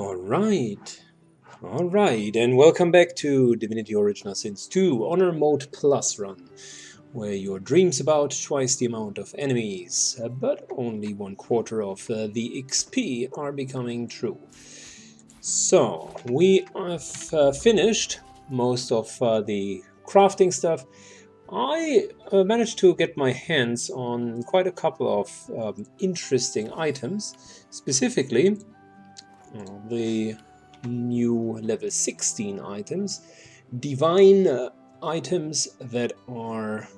Alright, and welcome back to Divinity Original Sin 2 Honor Mode Plus run, where your dreams about twice the amount of enemies, but only 1/4 of the XP are becoming true. So, we have finished most of the crafting stuff. I managed to get my hands on quite a couple of interesting items, specifically the new level 16 items, divine items that are,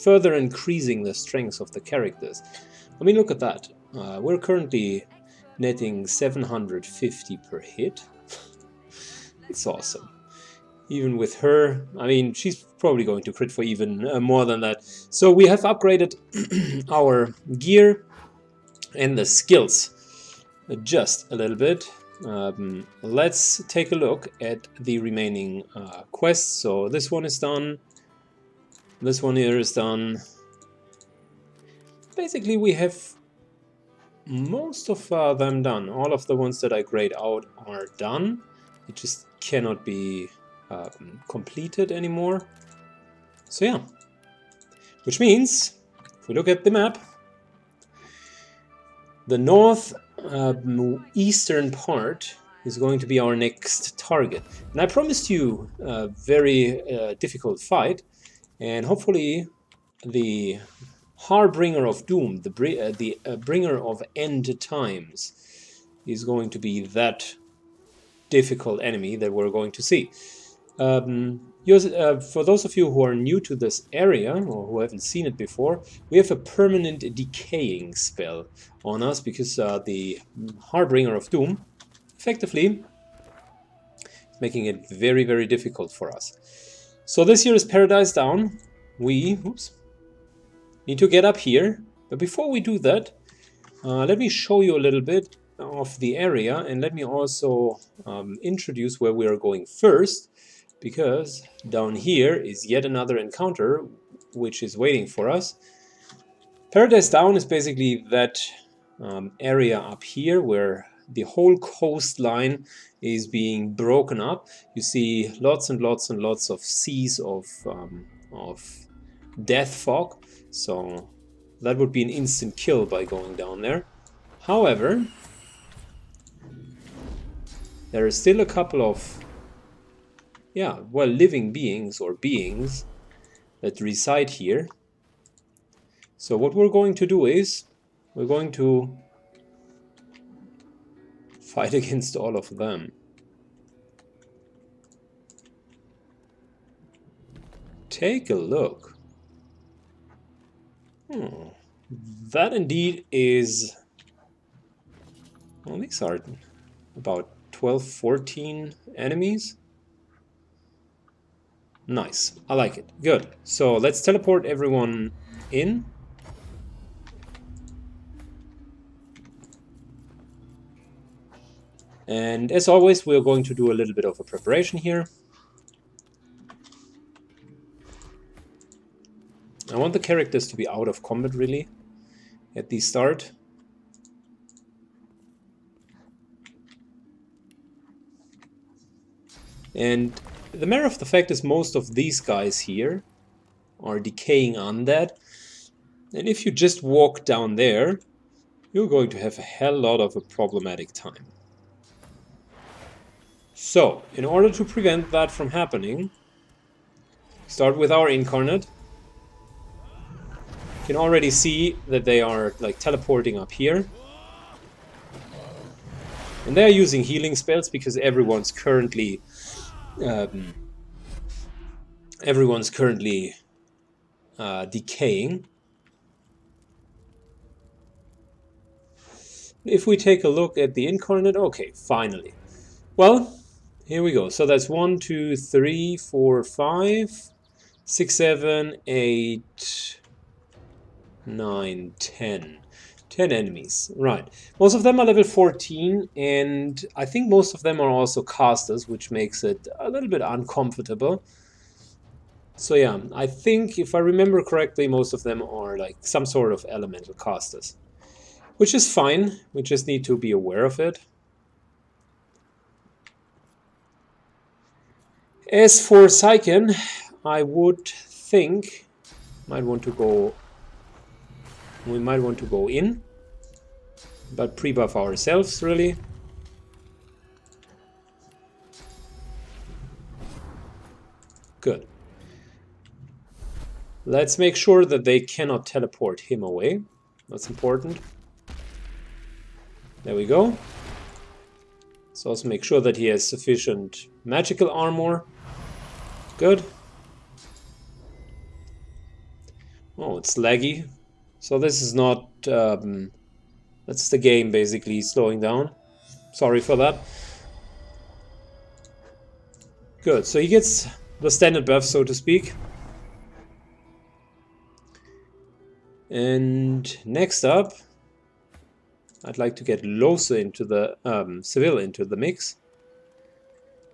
further increasing the strengths of the characters. I mean, look at that. We're currently netting 750 per hit. It's awesome. Even with her, I mean, she's probably going to crit for even more than that. So we have upgraded our gear and the skills just a little bit. Let's take a look at the remaining quests. So this one is done. This one here is done. Basically, we have most of them done. All of the ones that I grayed out are done. It just cannot be completed anymore. So yeah. Which means, if we look at the map, the north eastern part is going to be our next target. And I promised you a very difficult fight, and hopefully the Harbinger of Doom, the bringer of end times, is going to be that difficult enemy that we're going to see. For those of you who are new to this area, or who haven't seen it before, we have a permanent decaying spell on us, because the Harbinger of Doom effectively is making it very, very difficult for us. So this here is Paradise Down. We need to get up here, but before we do that, let me show you a little bit of the area, and let me also introduce where we are going first, because down here is yet another encounter which is waiting for us. Paradise Down is basically that area up here where the whole coastline is being broken up. You see lots and lots and lots of seas of death fog, so that would be an instant kill by going down there. However, there are still a couple of living beings or beings that reside here. So what we're going to do is we're going to fight against all of them. Take a look. That indeed is... well, these are about 12, 14 enemies. Nice, I like it. Good. So let's teleport everyone in. And as always, we're going to do a little bit of a preparation here. I want the characters to be out of combat, really, at the start. And the matter of the fact is, most of these guys here are decaying undead. And if you just walk down there, you're going to have a hell lot of a problematic time. So, in order to prevent that from happening, start with our incarnate. You can already see that they are like teleporting up here. And they're using healing spells because everyone's currently decaying. If we take a look at the incarnate, okay, finally. Well, here we go. So that's 1, 2, 3, 4, 5, 6, 7, 8, 9, 10. 10 enemies, right. Most of them are level 14, and I think most of them are also casters, which makes it a little bit uncomfortable. So yeah, I think, if I remember correctly, most of them are like some sort of elemental casters. Which is fine, we just need to be aware of it. As for Syken, I would think we might want to go in, but pre-buff ourselves really. Good. Let's make sure that they cannot teleport him away. That's important. There we go. Let's also make sure that he has sufficient magical armor. Good. Oh, it's laggy. So this is not... that's the game basically slowing down. Sorry for that. Good, so he gets the standard buff, so to speak. And next up, I'd like to get Losa into the Seville into the mix.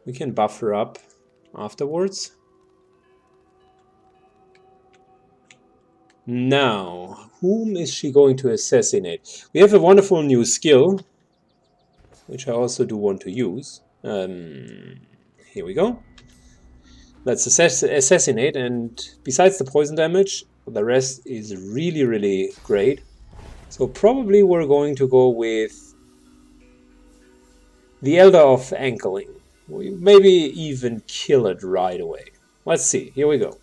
We can buff her up afterwards. Now, whom is she going to assassinate? We have a wonderful new skill, which I also do want to use. Here we go. Let's assassinate, and besides the poison damage, the rest is really, really great. So probably we're going to go with the Elder of Ankling. We maybe even kill it right away. Let's see. Here we go.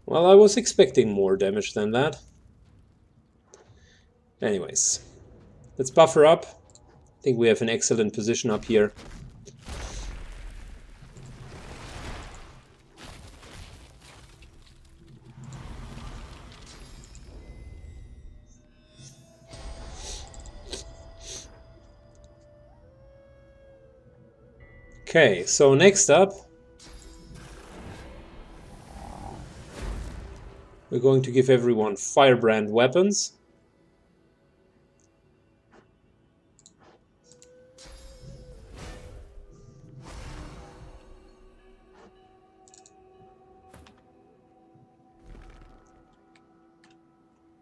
Well, I was expecting more damage than that. Anyways, let's buff her up. I think we have an excellent position up here. Okay, so next up, we're going to give everyone firebrand weapons.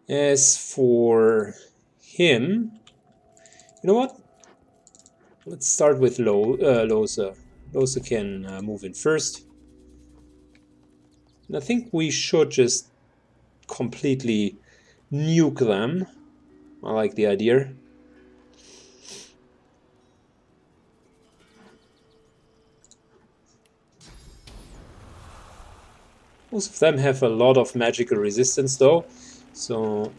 As for him, you know what? Let's start with Losa. Losa can move in first. And I think we should just completely nuke them. I like the idea. Most of them have a lot of magical resistance though, so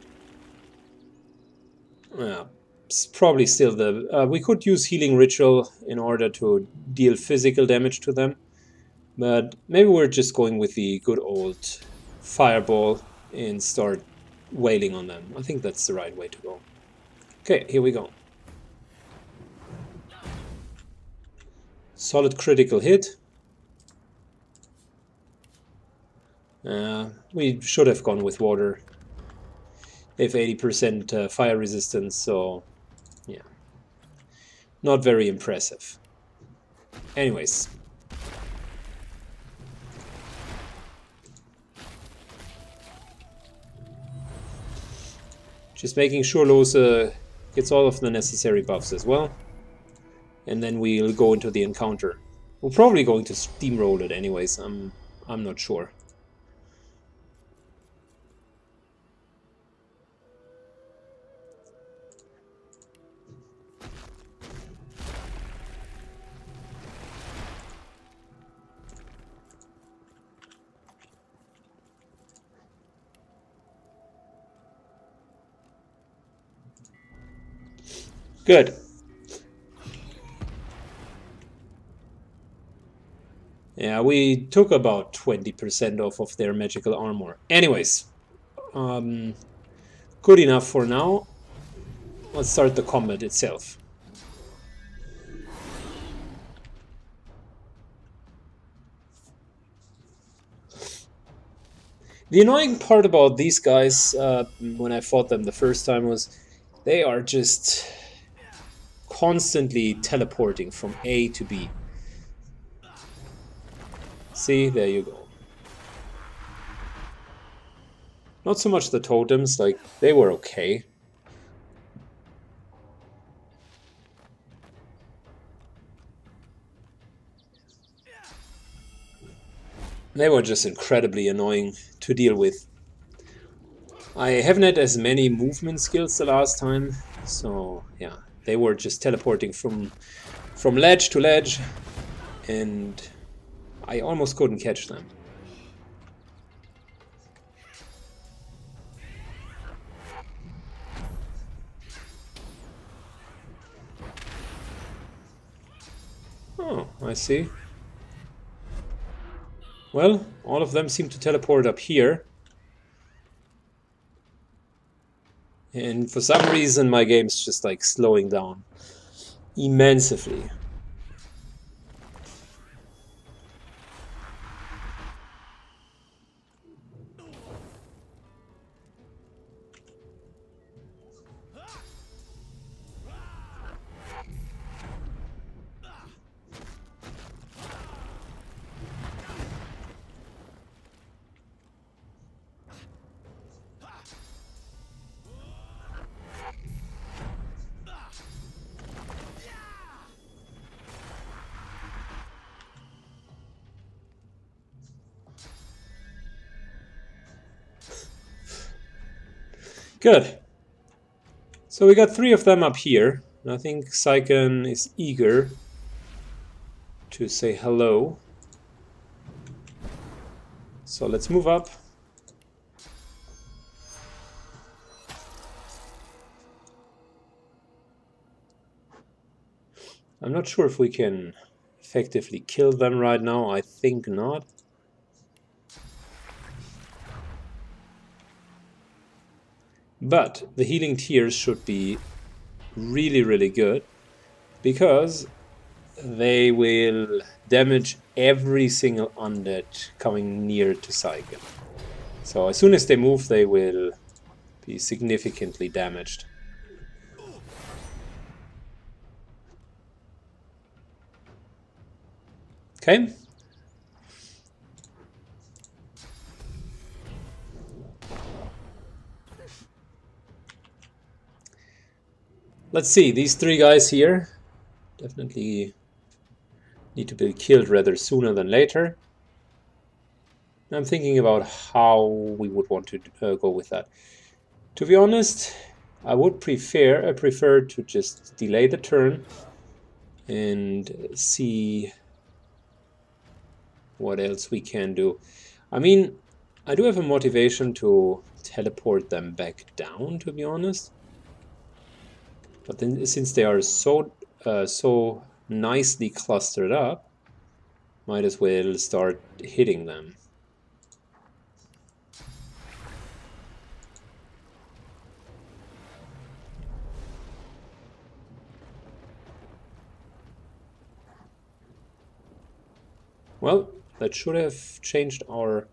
yeah, it's probably still the... we could use Healing Ritual in order to deal physical damage to them, but maybe we're just going with the good old Fireball and start wailing on them. I think that's the right way to go. Okay, here we go. Solid critical hit. We should have gone with water. They have 80% fire resistance, so yeah, not very impressive. Anyways. Just making sure Losa gets all of the necessary buffs as well. And then we'll go into the encounter. We're probably going to steamroll it anyways, I'm not sure. Good. Yeah, we took about 20% off of their magical armor. Anyways, good enough for now. Let's start the combat itself. The annoying part about these guys, when I fought them the first time, was they are just constantly teleporting from A to B. See, there you go. Not so much the totems, like, they were okay. They were just incredibly annoying to deal with. I haven't had as many movement skills the last time, so yeah, they were just teleporting from ledge to ledge, and I almost couldn't catch them. Oh, I see. Well, all of them seem to teleport up here. And for some reason my game's just like slowing down immensely. Good. So we got 3 of them up here. I think Saiken is eager to say hello. So let's move up. I'm not sure if we can effectively kill them right now. I think not. But the healing tears should be really, really good, because they will damage every single undead coming near to Saiken. So as soon as they move, they will be significantly damaged. Okay. Let's see, these 3 guys here definitely need to be killed rather sooner than later. I'm thinking about how we would want to go with that. To be honest, I would prefer to just delay the turn and see what else we can do. I mean, I do have a motivation to teleport them back down, to be honest. But then, since they are so nicely clustered up, might as well start hitting them. Well, that should have changed our...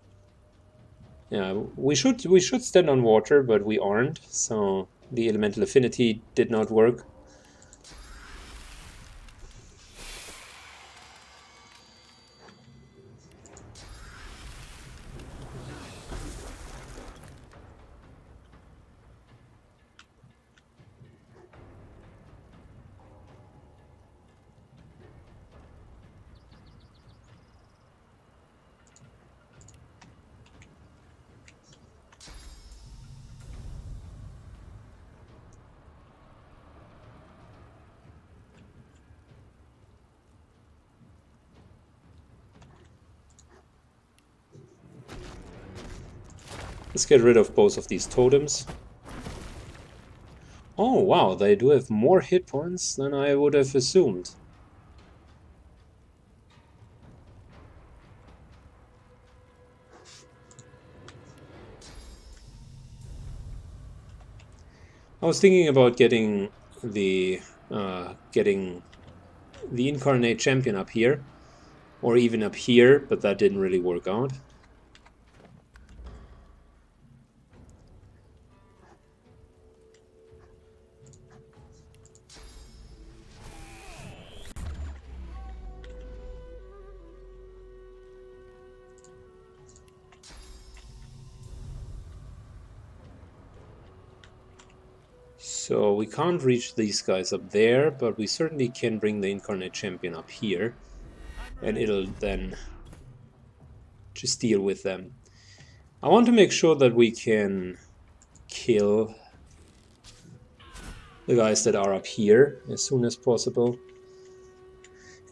Yeah, we should stand on water, but we aren't, so the elemental affinity did not work. Let's get rid of both of these totems. Oh wow, they do have more hit points than I would have assumed. I was thinking about getting the incarnate champion up here, or even up here, but that didn't really work out. So we can't reach these guys up there, but we certainly can bring the incarnate champion up here, and it'll then just deal with them. I want to make sure that we can kill the guys that are up here as soon as possible.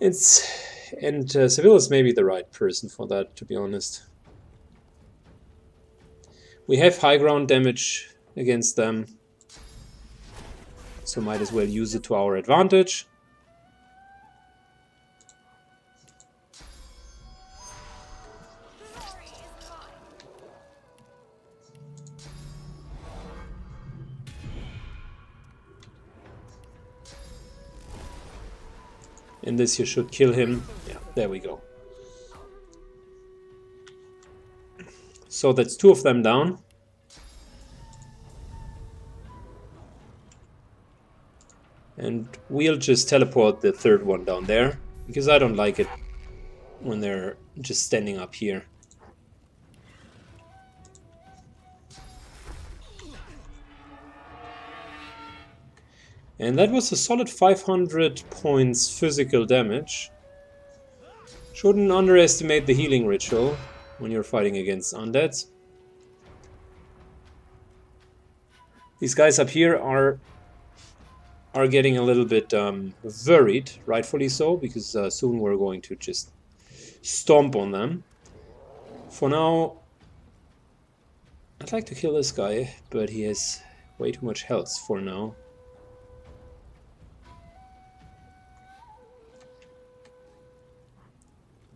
Seville is maybe the right person for that, to be honest. We have high ground damage against them, so might as well use it to our advantage. And this you should kill him. Yeah, there we go. So that's 2 of them down. And we'll just teleport the 3rd one down there, because I don't like it when they're just standing up here. And that was a solid 500 points physical damage. Shouldn't underestimate the healing ritual when you're fighting against undeads. These guys up here are getting a little bit worried, rightfully so, because soon we're going to just stomp on them. For now, I'd like to kill this guy, but he has way too much health for now.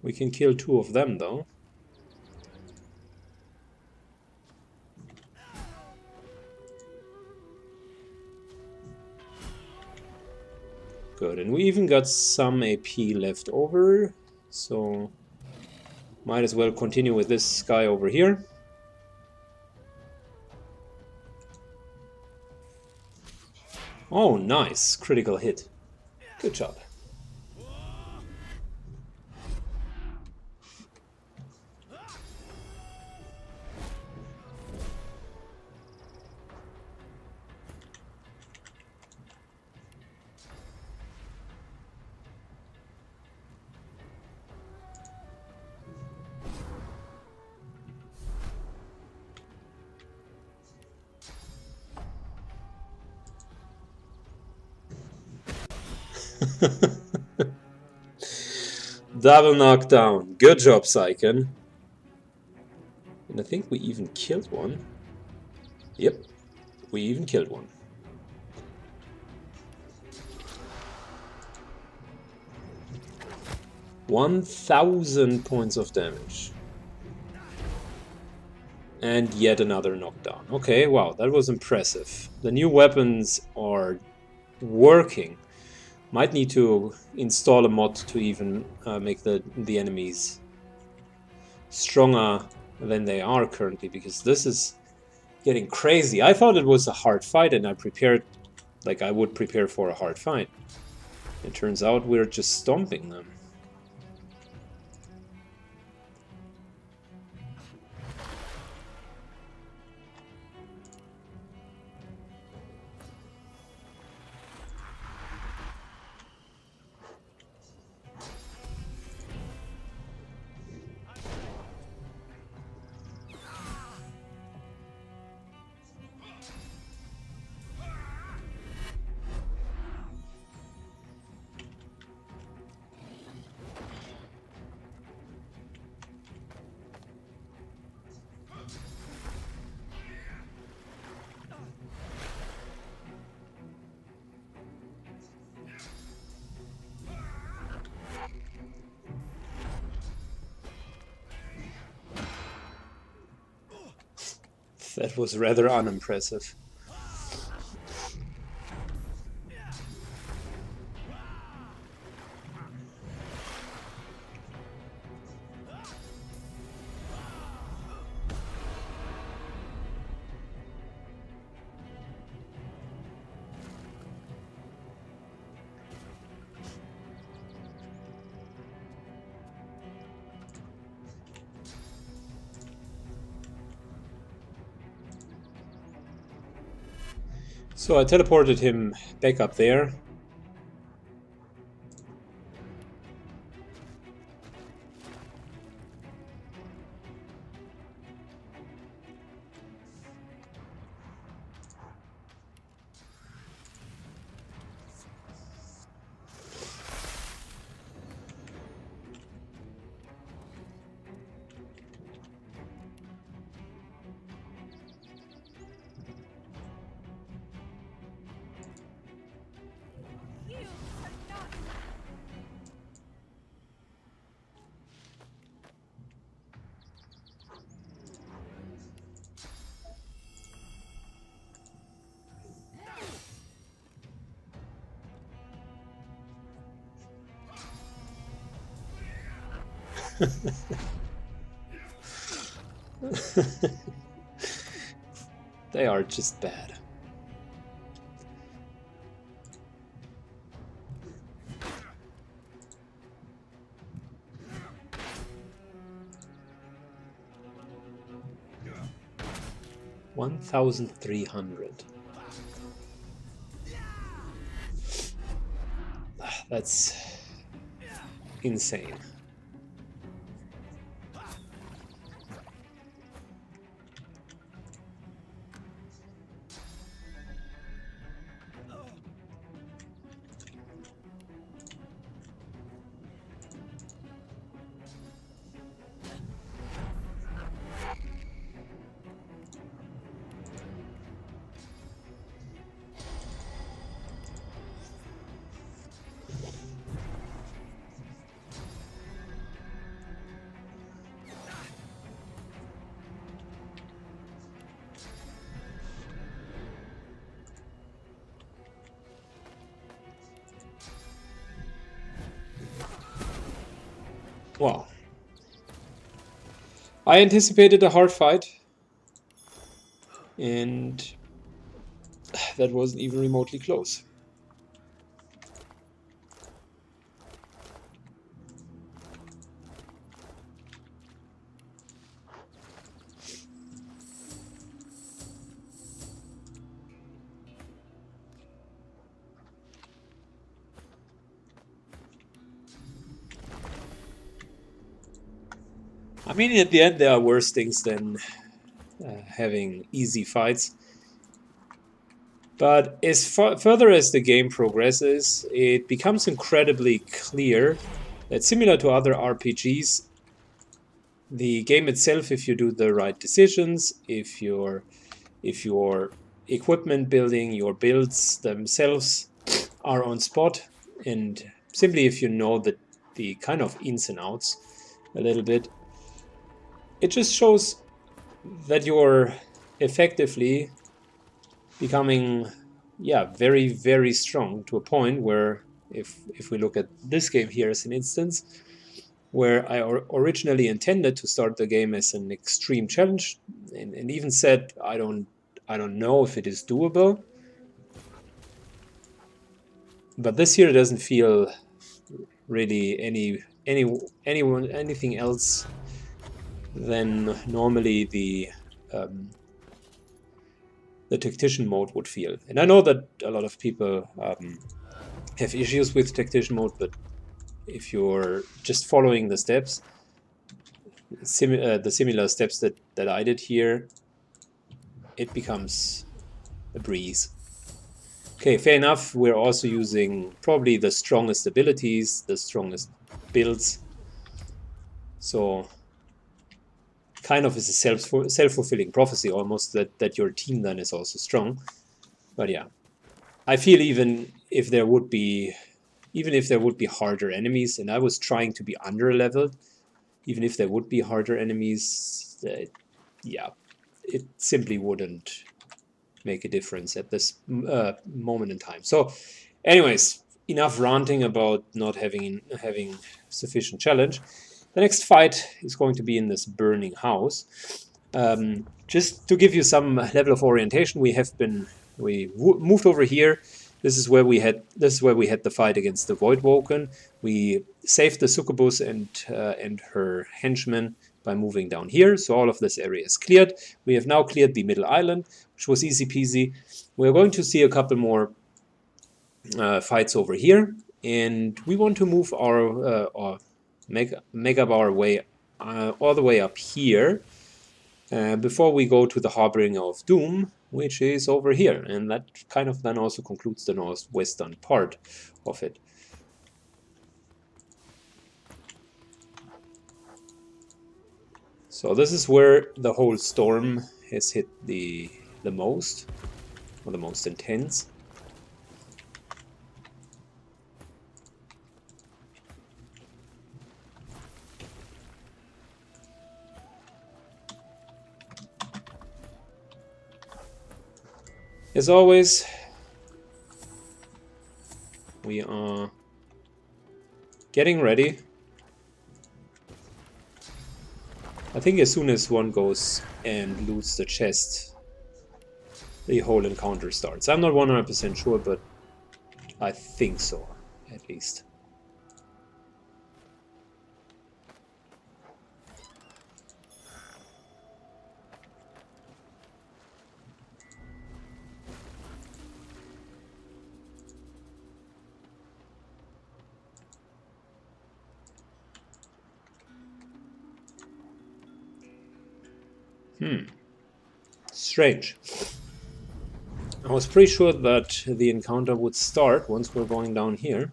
We can kill 2 of them though. Good, and we even got some AP left over, so might as well continue with this guy over here. Oh, nice. Critical hit. Good job. Double knockdown. Good job, Syken. And I think we even killed one. Yep, we even killed one. $1,000 points of damage. And yet another knockdown. Okay, wow, that was impressive. The new weapons are working. Might need to install a mod to even make the enemies stronger than they are currently, because this is getting crazy. I thought it was a hard fight, and I prepared like I would prepare for a hard fight. It turns out we're just stomping them. That was rather unimpressive. So I teleported him back up there. They are just bad. $1,300. That's insane. Wow. I anticipated a hard fight, and that wasn't even remotely close. I mean, at the end, there are worse things than having easy fights. But as further as the game progresses, it becomes incredibly clear that, similar to other RPGs, the game itself, if you do the right decisions, if your equipment building, your builds themselves are on spot, and simply if you know the kind of ins and outs a little bit, it just shows that you're effectively becoming, yeah, very, very strong, to a point where, if we look at this game here as an instance, where I originally intended to start the game as an extreme challenge, and even said I don't know if it is doable. But this here doesn't feel really anything else than normally the tactician mode would feel. And I know that a lot of people have issues with tactician mode, but if you're just following the steps, the similar steps that I did here, it becomes a breeze. Okay, fair enough. We're also using probably the strongest abilities, the strongest builds. So kind of is a self-fulfilling prophecy almost, that your team then is also strong. But yeah, I feel even if there would be harder enemies, and I was trying to be under-leveled, even if there would be harder enemies, yeah, it simply wouldn't make a difference at this moment in time. So anyways, enough ranting about not having sufficient challenge. The next fight is going to be in this burning house. Just to give you some level of orientation, we moved over here. This is where we had the fight against the Voidwoken. We saved the succubus and her henchmen by moving down here. So all of this area is cleared. We have now cleared the middle island, which was easy peasy. We're going to see a couple more fights over here, and we want to move or make up our way all the way up here before we go to the Harboring of Doom, which is over here, and that kind of then also concludes the northwestern part of it. So this is where the whole storm has hit the most, or the most intense. As always, we are getting ready I think as soon as one goes and loots the chest, the whole encounter starts. I'm not 100% sure, but I think so, at least. Strange. I was pretty sure that the encounter would start once we're going down here.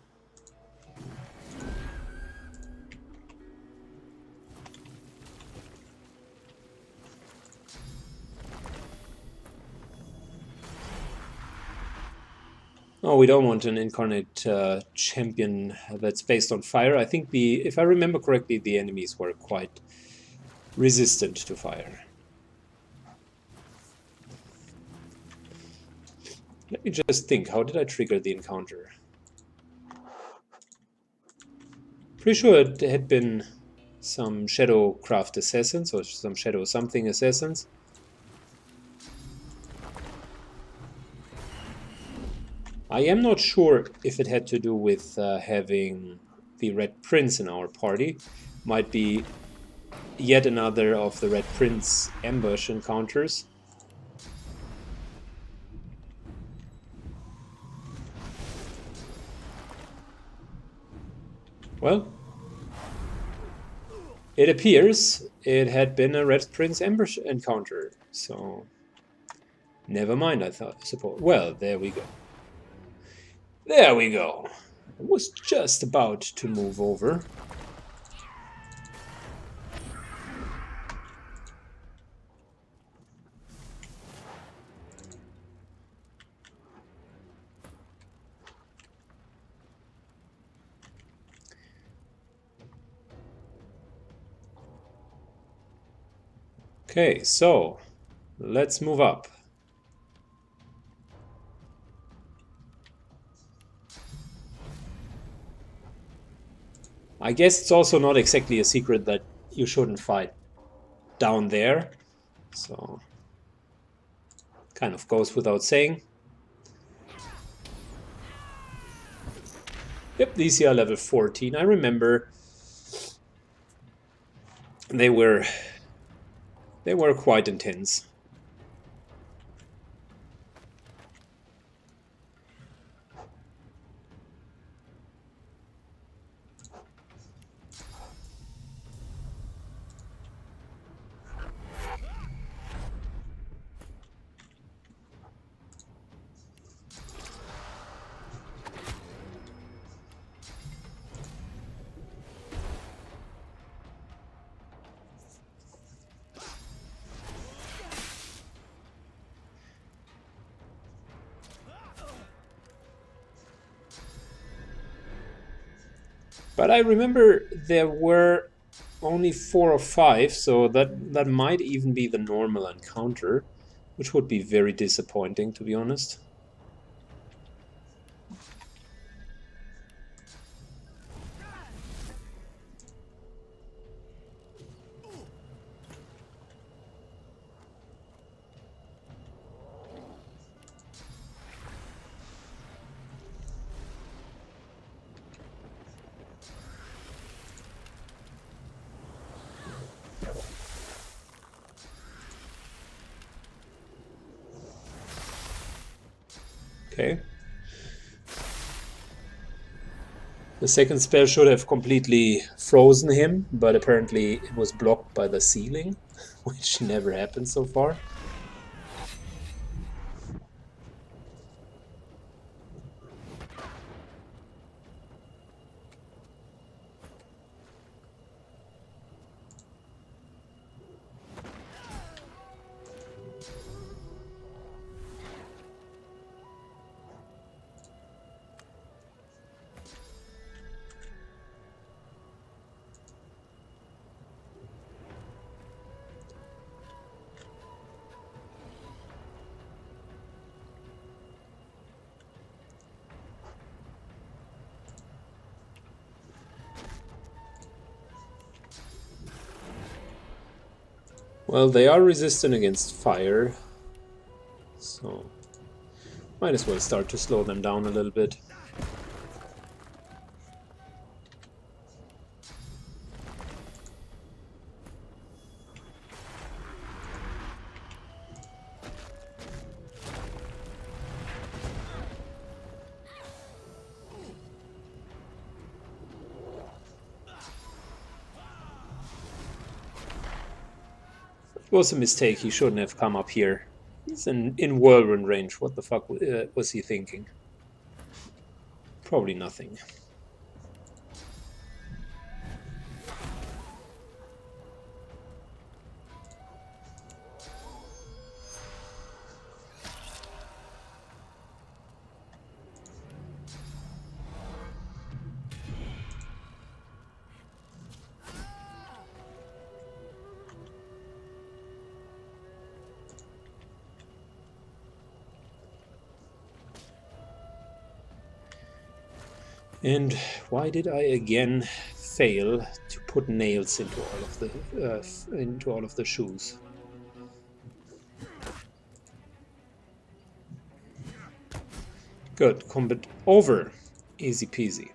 Oh, we don't want an incarnate champion that's based on fire. I think if I remember correctly, the enemies were quite resistant to fire. Let me just think, how did I trigger the encounter? Pretty sure it had been some Shadowcraft assassins or some Shadow something assassins. I am not sure if it had to do with having the Red Prince in our party. Might be yet another of the Red Prince ambush encounters. Well, it appears it had been a Red Prince ambush encounter, so never mind, I suppose. Well, there we go. There we go. I was just about to move over. Okay, so let's move up. I guess it's also not exactly a secret that you shouldn't fight down there, so kind of goes without saying. Yep, these are level 14. I remember they were quite intense. But I remember there were only 4 or 5, so that might even be the normal encounter, which would be very disappointing, to be honest. Okay. The second spell should have completely frozen him, but apparently it was blocked by the ceiling, which never happened so far. Well, they are resistant against fire, so might as well start to slow them down a little bit. It was a mistake, he shouldn't have come up here. He's in whirlwind range, what the fuck was he thinking? Probably nothing. And why did I again fail to put nails into all of the shoes? Good, combat over. Easy peasy.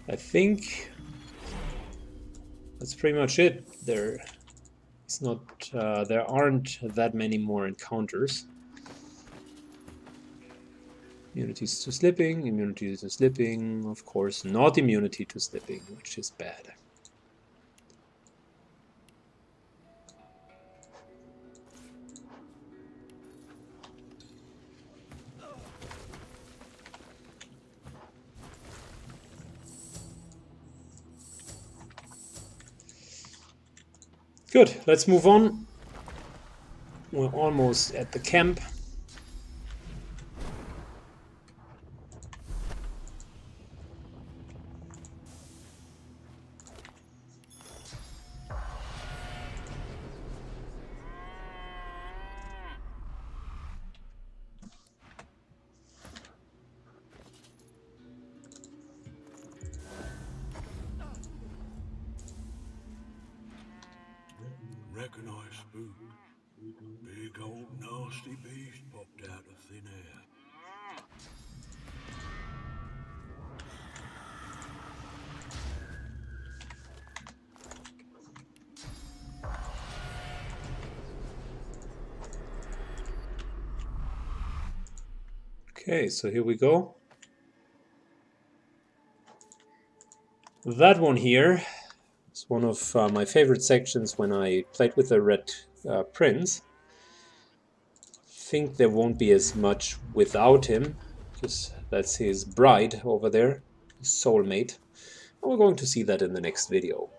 I think that's pretty much it. There aren't that many more encounters. Immunities to slipping, immunity to slipping, of course not immunity to slipping, which is bad. Good, let's move on. We're almost at the camp. Reckon I spooked. Big old nasty beast popped out of thin air. Okay, so here we go. That one here is one of my favorite sections when I played with the Red Prince. I think there won't be as much without him, because that's his bride over there, his soulmate. And we're going to see that in the next video.